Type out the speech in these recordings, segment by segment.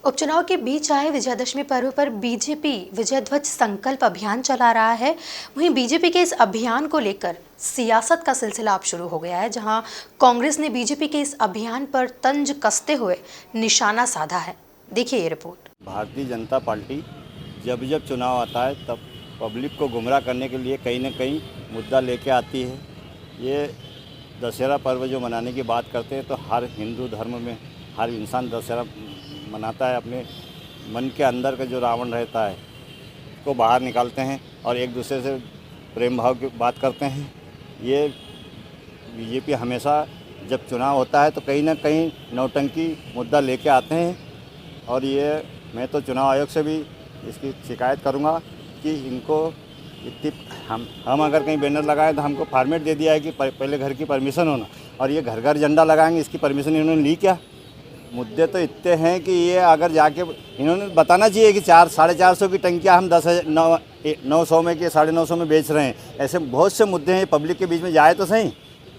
उपचुनाव के बीच आए विजयादशमी पर्व पर बीजेपी विजय ध्वज संकल्प अभियान चला रहा है। वहीं बीजेपी के इस अभियान को लेकर सियासत का सिलसिला अब शुरू हो गया है, जहां कांग्रेस ने बीजेपी के इस अभियान पर तंज कसते हुए निशाना साधा है। देखिए ये रिपोर्ट। भारतीय जनता पार्टी जब जब चुनाव आता है तब पब्लिक को गुमराह करने के लिए कहीं न कहीं मुद्दा लेके आती है। ये दशहरा पर्व जो मनाने की बात करते हैं तो हर हिंदू धर्म में हर इंसान दशहरा मनाता है। अपने मन के अंदर का जो रावण रहता है उसको बाहर निकालते हैं और एक दूसरे से प्रेम भाव की बात करते हैं। ये बीजेपी हमेशा जब चुनाव होता है तो कहीं ना कहीं नौटंकी मुद्दा लेके आते हैं और ये मैं तो चुनाव आयोग से भी इसकी शिकायत करूंगा कि इनको इतनी हम अगर कहीं बैनर लगाए तो हमको फॉर्मेट दे दिया है कि पहले घर की परमिशन होना, और ये घर घर झंडा लगाएंगे, इसकी परमिशन इन्होंने ली क्या? मुद्दे तो इतने हैं कि ये अगर जाके इन्होंने बताना चाहिए कि 400-450 की टंकियाँ हम 900 में कि 950 में बेच रहे हैं। ऐसे बहुत से मुद्दे हैं, पब्लिक के बीच में जाए तो सही।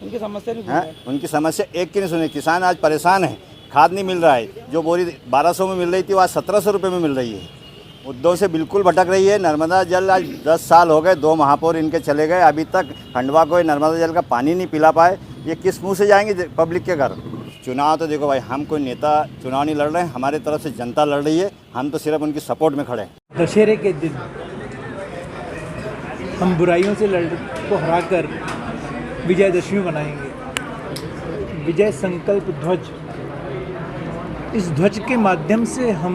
उनकी समस्या नहीं है, उनकी समस्या एक की नहीं सुने। किसान आज परेशान है, खाद नहीं मिल रहा है। जो बोरी 1200 में मिल रही थी वो आज 1700 रुपये में मिल रही है। मुद्दों से बिल्कुल भटक रही है। नर्मदा जल आज 10 साल हो गए, 2 महापौर इनके चले गए, अभी तक खंडवा को नर्मदा जल का पानी नहीं पिला पाए। ये किस मुँह से जाएंगे पब्लिक के घर? चुनाव तो देखो भाई, हम कोई नेता चुनाव नहीं लड़ रहे हैं, हमारे तरफ से जनता लड़ रही है। हम तो सिर्फ उनकी सपोर्ट में खड़े हैं। दशहरे के दिन हम बुराइयों से को हराकर विजयदशमी मनाएंगे। विजय संकल्प ध्वज, इस ध्वज के माध्यम से हम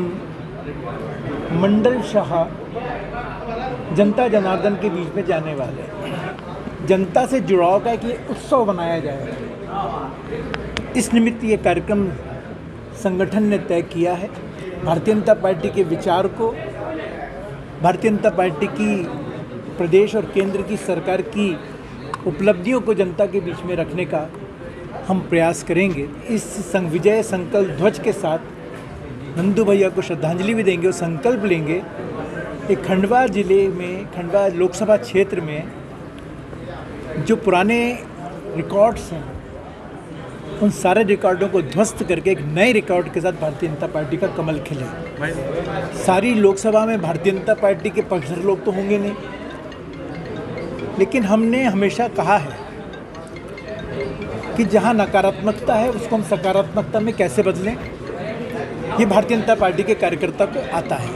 मंडल शाह जनता जनार्दन के बीच में जाने वाले हैं। जनता से जुड़ाव का एक उत्सव बनाया जाएगा। इस निमित्त ये कार्यक्रम संगठन ने तय किया है। भारतीय जनता पार्टी के विचार को, भारतीय जनता पार्टी की प्रदेश और केंद्र की सरकार की उपलब्धियों को जनता के बीच में रखने का हम प्रयास करेंगे। इस विजय संकल्प ध्वज के साथ नंदू भैया को श्रद्धांजलि भी देंगे और संकल्प लेंगे। एक खंडवा जिले में, खंडवा लोकसभा क्षेत्र में जो पुराने रिकॉर्ड्स हैं, उन सारे रिकॉर्डों को ध्वस्त करके एक नए रिकॉर्ड के साथ भारतीय जनता पार्टी का कमल खिले। सारी लोकसभा में भारतीय जनता पार्टी के पक्षधर लोग तो होंगे नहीं, लेकिन हमने हमेशा कहा है कि जहां नकारात्मकता है उसको हम सकारात्मकता में कैसे बदलें, ये भारतीय जनता पार्टी के कार्यकर्ता को आता है।